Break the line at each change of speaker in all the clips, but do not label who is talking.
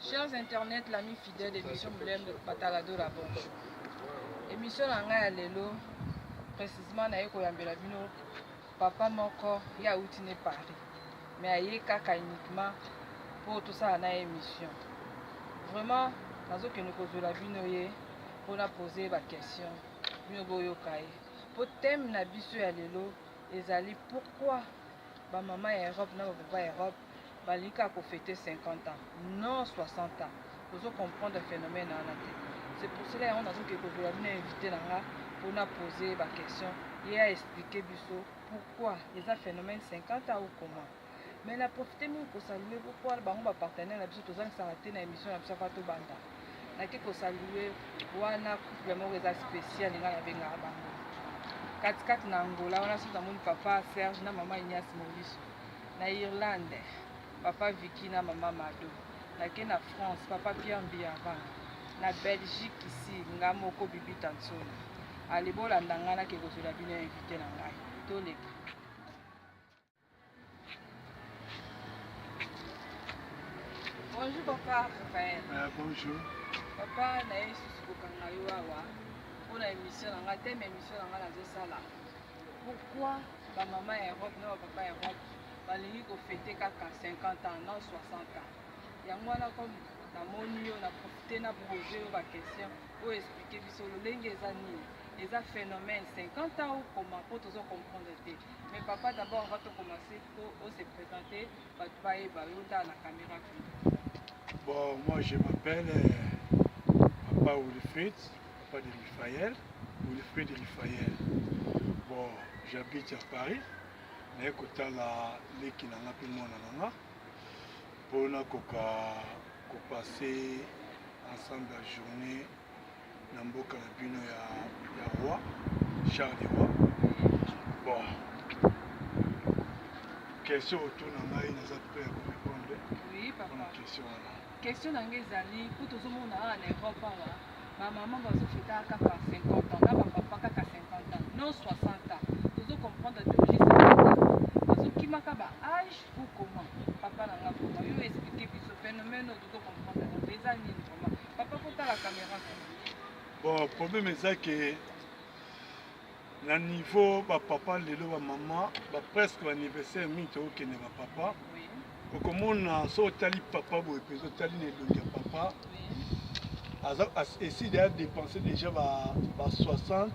Chers internet, l'ami fidèle d'émission Boulem de Patalado la bonjour. Émission Nanga Lelo, précisément na yeko yambela bino papa moko ya outine Paris. Mais aye kaka uniquement pour tout ça na émission. Vraiment, nazo que nous causons la bino ye pour na poser ba question. Bino boyo kai. Pour thème na biso ya lelo ezali pourquoi ba maman Europe na ba papa Europe balika ko fêter 50 ans, non 60 ans. Vous comprendre le phénomène en été. C'est pour cela qu'on a dit que vous avez invité là pour nous poser la question et à expliquer pourquoi il y a un phénomène 50 ans ou comment. Mais la profité pour saluer pourquoi les partenaires ont s'arrêté dans l'émission de Safato Banda. Nous saluer wana couple spécial dans la Benga. 4-4 na Angola, on a su mon papa Serge na maman Ignace Maurice. Na Irlande, papa Vicky na maman Mado. Na France, papa Pierre Mbiavan. Na Belgique ici, Ngamoko Bibi Tansoni. Alibola Ndangana qui vous a bien invité dans la Tolé. Bonjour papa Raphaël.
Bonjour.
Papa na Yesu Sukukangayo Awa. Pour l'émission, on a thème émission dans la Zosala. Pourquoi ma maman Europe, non papa Europe, va lui fêter 50 ans, non 60 ans. Il y a moi comme la monnaie, on a profité, on a posé la question pour expliquer sur le lingue les phénomènes 50 ans ou comment pour tous comprendre. Mais papa d'abord on va te commencer pour se présenter, papa et dans la caméra.
Bon, moi je m'appelle Papa Wilfried. Pas de Raphaël, ou le frère de Raphaël. Bon, j'habite à Paris. Je suis l'équipe pour passer ensemble la journée dans le carabino de roi, Charles de Roi. Bon, question autour de moi, nous avons prêt à répondre.
Oui, papa.
Question.
Question dans les alliés, pour tout le monde en Europe. Ma maman va se fêter à 50 ans, là, ma papa à 50 ans, non 60 ans. Vous comprendre de l'âge. Qui m'a âge ou comment? Papa n'a pas comment. Il expliquer ce phénomène, vous comprendre les années. Papa, faut la caméra.
Bon, le problème est que le niveau de papa, le maman, presque l'anniversaire, qui n'est pas papa. Comme on a sorti papa, vous pouvez sortir papa. Essayer de dépenser déjà 60,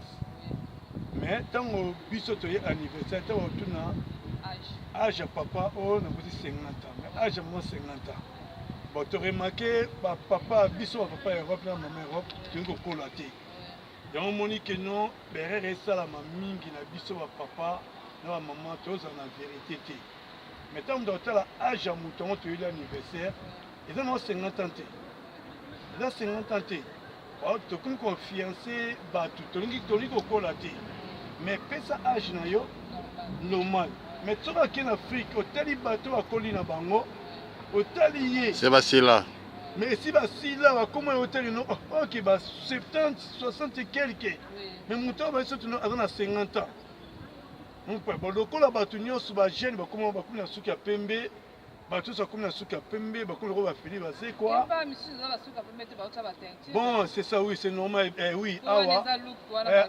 mais tant que biso to anniversaire, tant que âge à papa, on a 50 ans, mais âge à moins 50 ans. Bon, tu remarqué, papa, biso papa Europe, maman Europe, tu as encore la tête. Et on m'a dit que non, berre ça la mamie qui n'a biso papa, non maman, tous en vérité. Mais tant que tu as l'âge à mouton, tu as l'anniversaire, ils ont 50 ans. Dans 50 ans, tu as confiancé, tu as mais pesa âge normal. Mais tu vas en Afrique, au tali bateau à Colina Bango, au tali.
C'est facile là.
Mais si c'est là, comment au tali non? Ok, 70, 60 et quelques. Mais mon temps va être à 50 ans. Bon, le col à Batunio, sous la gêne, comment on va couler à Souka Pembe. Tout ça comme la souka pembe, c'est quoi? Bon, c'est ça, oui, c'est normal. Oui, awa.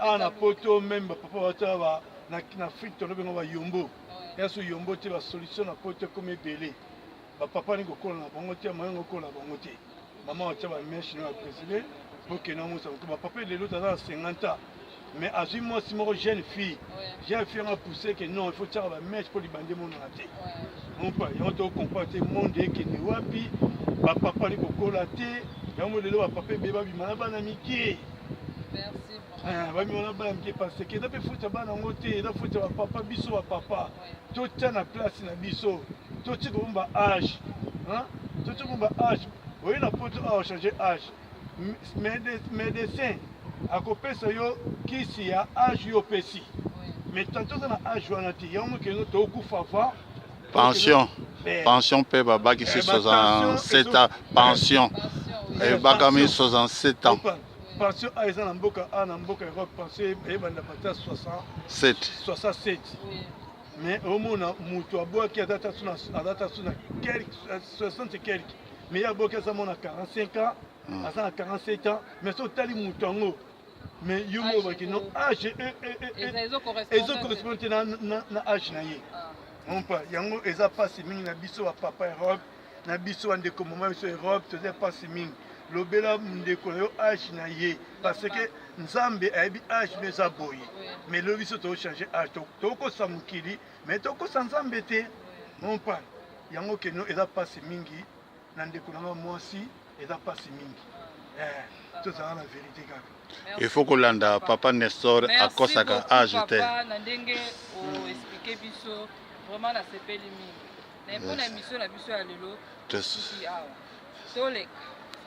On a poto même, papa, na fric, on va yombo. Il y a ce yombo, tu vas solution à poto comme belé. Papa n'est pas là, bon, tu as maman là, bon, maman, tu vas mèche, nous a présidé. Pour que nous sommes. Papa, il est là, 50 ans. Mais à ce moment, si moi, jeune fille, j'ai fait un poussé que non, il faut faire la mèche pour lui bander mon raté. Mon père, il y a un comporté monde qui est wapi, papa est colaté, il y a un modèle papa bébé, il m'a pas d'amitié.
Merci.
Parce que d'après foot à en côté, d'après foot à papa, biso à papa, tout est en place na biso, tout est comme âge. Tout le monde a âge. Oui, la pote a changé âge. Médecin, à côté ça yo qui s'y a âge yo pesi. Mais tantôt ça a âge on a dit, y'a que nous t'au coup fava.
Pension. Pension paie baba qui c'est 67 ans. Pension. Et bakami 67 ans.
Pension a ils en boka Europe pension et banda pata 67. Mais au moins mutu aboa qui a data suna quelques 60 quelques. Mais il y a beaucoup qui ont 45 ans, à 47 ans, mais ils sont tellement moutons. Mais ils ont âge et ils correspondent à l'âge. Ils ont passé mine na biso à Papa Europe, na biso en décommandement Europe, ils ont passé mine. Lobela ndeko yo âge na ye parce que Nzambe a eu âge mais a boyé. Mais le biso to changer âge to ko samukili mais to ko Nzambe te. On parle. Yango que nous ils ont passé mingi. Moi aussi, et ça passe mingi. Tout ça, la vérité.
Il faut que l'anda papa Nestor à cause de l'âge.
Merci papa, Nandenge, ou expliquer biso, vraiment la CP mingi. N'importe la mission, la mission à l'élo.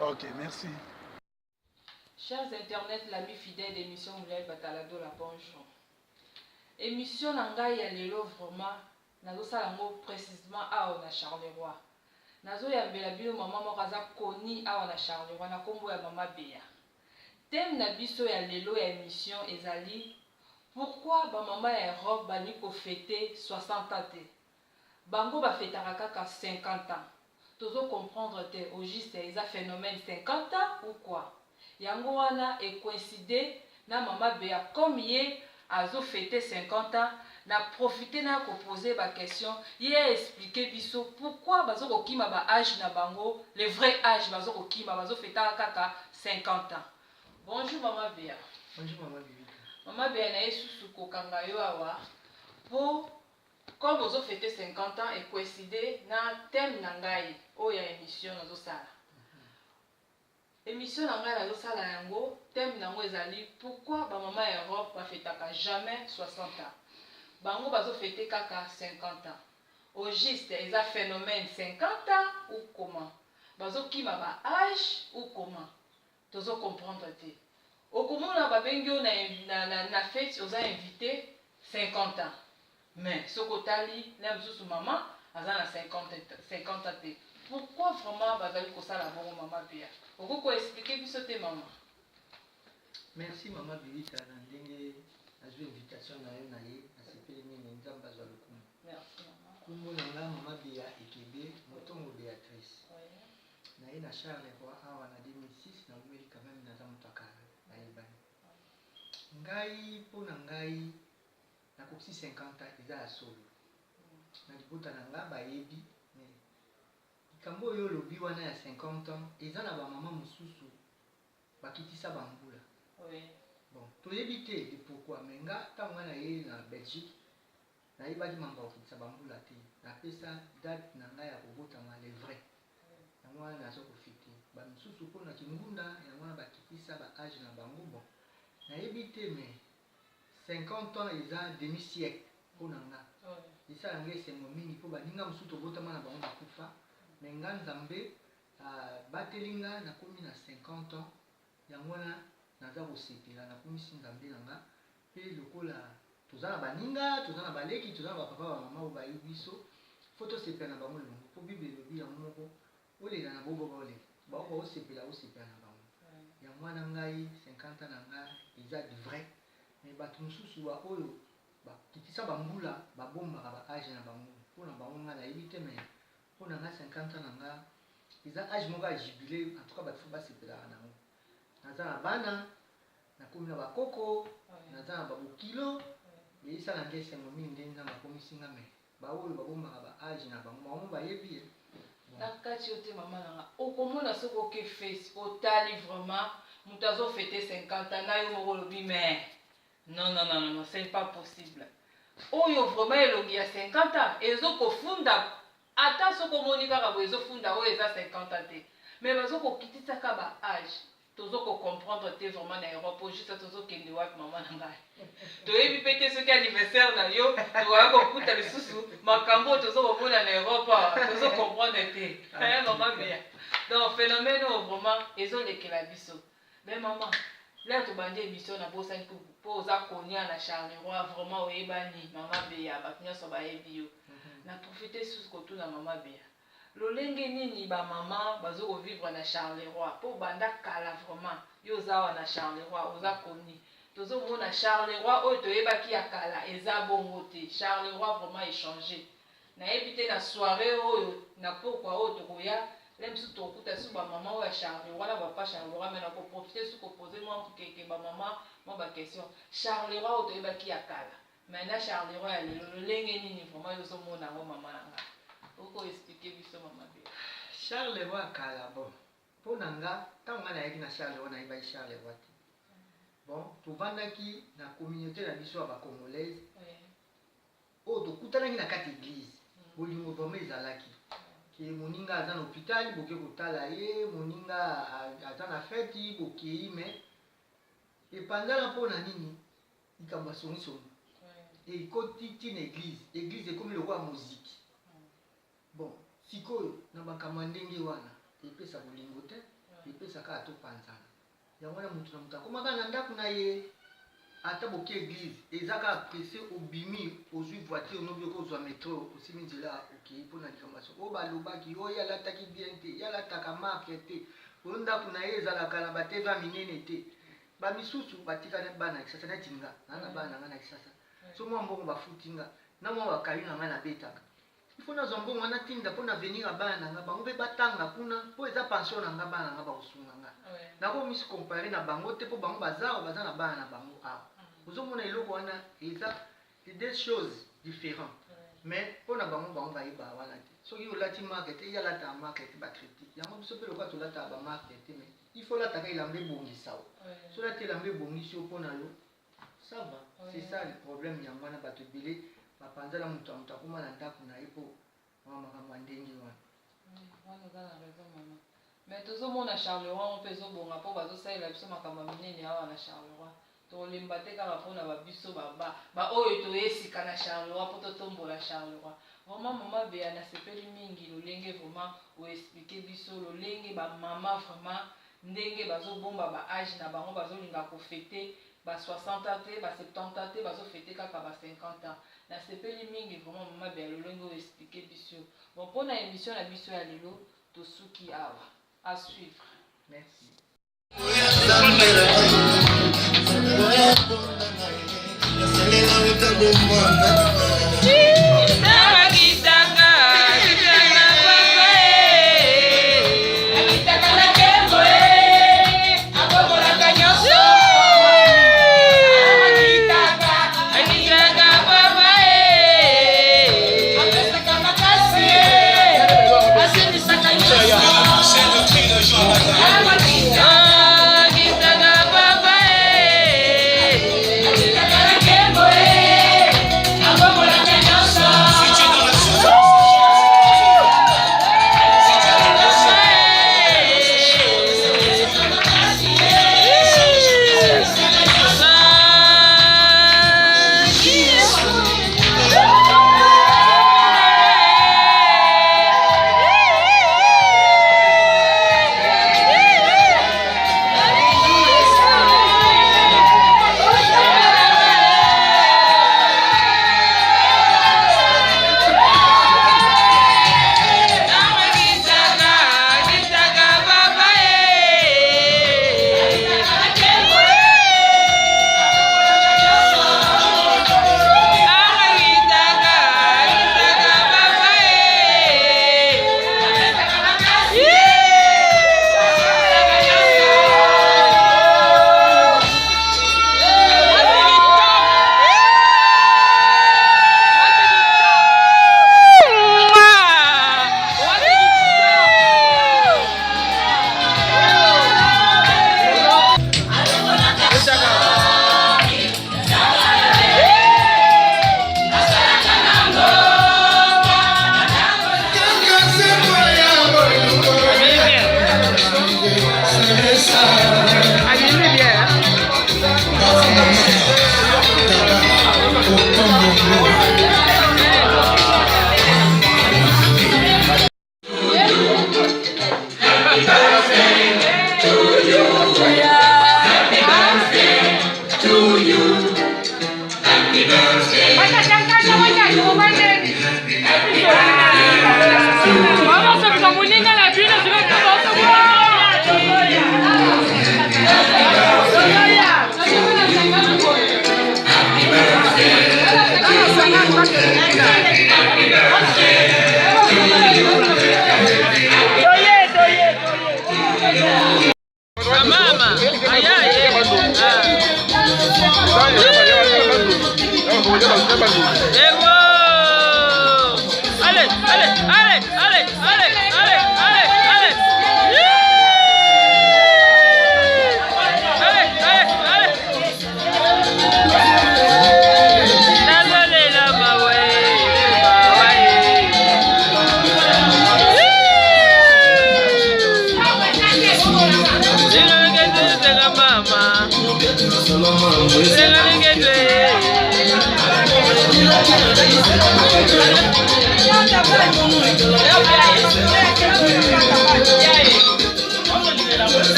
Ok, merci.
Chers internautes, l'ami fidèle d'émission Moulay Batalado la bonjour. Émission Nangai à l'élo, vraiment, nous allons précisément à Charleroi. Nazo ya mbela bino mama moko aza koni awa na Charleroi na kombo ya mama Béa. Thème na biso ya lelo ya émission ezali pourquoi ba mama ya Europe bani ko fêter 60 ans te. Bango ba fêtera kaka 50 ans. Tozo comprendre te au juste eza phénomène 50 ans ou quoi. Yango wana e coïncider na mama Béa comme ye azo fêter 50 ans. Na profiter na ko poser ba question hier expliquer biso pourquoi bazo ko kima ba âge na bango le vrai âge bazo ko kima bazo fêter kaka 50 ans. Bonjour maman Béa.
Bonjour maman Béa.
Maman Béa na yesusu ko kanga yo awa pour comme bazo fêter 50 ans et coïncider na thème na ngai o ya émission nazo sala. Émission na ngai nazo sala yango thème nango ezali pourquoi ba maman Europe ba fêtaka jamais 60 ans. Bango bazo fêter kaka 50 ans. Au juste, ils ont phénomène 50 ans ou comment? Bazo kima ba âge ou comment? Tozo comprendre te. Au comment na babengyo na fête, ils ont invité 50 ans. Mais ce kotali, na msusu maman, aza na 50 ans te. Pourquoi vraiment bazali kosala bongo maman Béa? Oko expliquer biso te maman.
Merci maman Béa na ndenge azwi invitation na yo na ye.
Merci maman.
Kumbo nanga mama Béa Ekebe, motongo Béatrice. Na ye na Charleroi awa na 2006 na umeli quand même na zamutaka na yebani. Ngai po na ngai na koksi 50 ans eza ya solo. Na libota na nga bayebi mais likambo oyo lobi wana ya 50 ans eza na ba mama mosusu bakitisa bambula.
Oui.
Bon, toyebi te pourquoi mais nga ntango nga na ye na Belgique nayebaki mamba okitisa bambula te napesa date na ngai ya kobotama le vrai yango wana naza kofite bamisusu mpo na kingunda yango wana bakitisa baage na bango bon nayebi te mais 50 ans eza demi siècle mpo na nga esala ngai esengo mingi mpo baninga mosusu tobotama na bango bakufa mais nga nzambe bateli nga nakomi na 50 ans yango wana naza kosepela nakomisi nzambe na nga mpe lokola toza na baninga toza na baleki toza na bapapa bamama oyo bayebi biso fo tosepela na bango elongo mpo bible elobi yango moko olela na bobo baolela baoka osepela na bango yango wana ngai 50 ans na nga eza du vrai mais bato mosusu oyo bakitisa bambula babombaka baage na bango mpo na bango nga nayebi te mais mpo na nga 50 ans na nga eza age moko ya jubile en tout cas bato fo basepelaka nango naza na bana nakomi na bakoko naza na babokilo esala ngai esengo mingi nde nzambe akomisi nga me baoyo babombaka baage na bango bango bayebi ye
na kati yo te mama nanga okomona soki oke face otali vraiment moto azofete 50 ans na yo moko olobi mais non c'est pas possible oyo vraiment elongi ya 50 ans ezokofunda ata soki omoni kaka boye ezofunda oyo eza 50 ans te mais bazokokitisaka baage tozo comprendre te vraiment na Europe juste tozo kende wapi mama na ngai toyebi pe te soki anniversaire na yo tokoya kokuta lisusu makambo tozo komona na Europe tozo comprendre te mama bia donc phénomène vraiment ezolekela biso mais maman là tobandi émission na bosani po oza konia na Charleroi vraiment oyebani mama bia bato nyonso bayebi yo na profiter sous kotuna mama bia lolenge nini ba mama bazo vivre na Charleroi po banda kala vraiment yo zawa na Charleroi oza koni tozo mona Charleroi oyo toyebaki ya kala eza bongo te Charleroi vraiment échanger na ebité na soirée oyo na pokwa oyo tokoya lem su tokuta su ba mama oyo ya Charleroi na ba pa Charleroi mais na ko profiter su ko poser moi ke ba mama moi ba question Charleroi oyo toyebaki ya kala mais na Charleroi ya lolenge nini vraiment yo zo mona ngo mama nanga oko expliquer biso mama be
Charleroi kala bon po nanga tango na yaki na Charleroi na iba Charleroi te bon tovandaki na communauté na biso ba congolaise o to kutanaki na kati église bolingo vraiment ezalaki ke moninga aza na hôpital boke kotala ye moninga aza na fête boke mais epanzala po na nini ikamba songisongi et koti tina église ekomi lokola muziki bon sikoyo na bakama ndenge wana epesa bolingo te epesaka atopanzana yango wana mutu na mutu akomaka na ndako na ye ata boke église ezaka apressé obimi ozwi voiture nobi okozwa métro osimi nzela okei mpona likambo oyo balobaki oyo alataki bien te ye alataka marke te oyo ndako na ye ezalaka na bateva minene te bamisusu batikana bana ya kisasa neti nga na bana na nga na kisasa so mwa mbongo bafuti nga na mwa bakali na nga nabetaka ifo nazwa mbongo wana tinda mpo na venir ya bana na nga bango mpe batanga kuna mpo eza pension na nga bana na nga bakosunga nga nakomisi compare na bango te mpo bango baza na bana na bango awa ozomona eloko wana eza des choses différentes mais mpo na bango bayeba wana te soki olati marke te yalata marke te bacritique yango biso mpe lokola tolataka bamarke te mais il faut lataka elamba ebongisa o so olati elamba ebongisi yo mpo na yo ça va c'est ça le problème yango wana bato ebele bapanzala moto akoma na ndako na ye mpo makambo ya ndenge wana
wana oza na raison mama mais tozomona Charleroi mpe ezobonga mpo bazosalela biso makambo ya minene awa na Charleroi tolemba te kaka mpona babiso baoyo toyesika na Charleroi mpo totombola Charleroi vraiment mama bea nasepeli mingi lolenge vraiment oexplike biso lolenge bamama vraiment ndenge bazobomba baage na bango bazolinga kofete ba 60 te ba 70 te bazofete kaka ba 50 ans nasepeli mingi vraiment mama bea lolenge oexplike biso bon mpona émission na biso ya lelo tosuki awa à suivre.
Merci.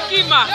Kima.